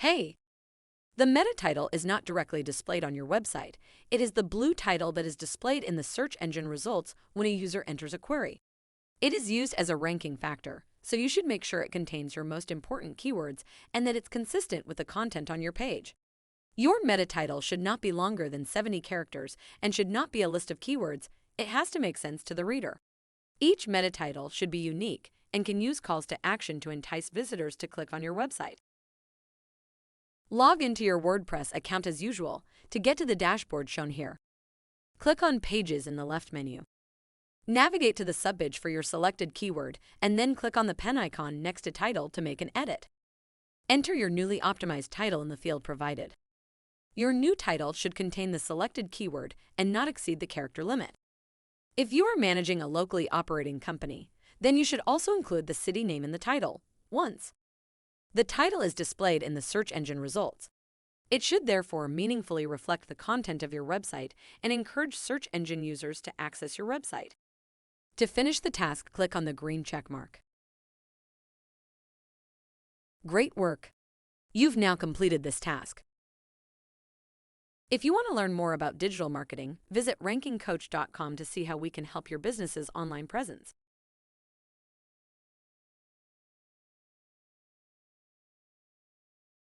Hey! The meta title is not directly displayed on your website. It is the blue title that is displayed in the search engine results when a user enters a query. It is used as a ranking factor, so you should make sure it contains your most important keywords and that it's consistent with the content on your page. Your meta title should not be longer than 70 characters and should not be a list of keywords. It has to make sense to the reader. Each meta title should be unique and can use calls to action to entice visitors to click on your website. Log into your WordPress account as usual to get to the dashboard shown here. Click on Pages in the left menu. Navigate to the subpage for your selected keyword and then click on the pen icon next to title to make an edit. Enter your newly optimized title in the field provided. Your new title should contain the selected keyword and not exceed the character limit. If you are managing a locally operating company, then you should also include the city name in the title, once. The title is displayed in the search engine results. It should therefore meaningfully reflect the content of your website and encourage search engine users to access your website. To finish the task, click on the green check mark. Great work! You've now completed this task. If you want to learn more about digital marketing, visit rankingcoach.com to see how we can help your business's online presence.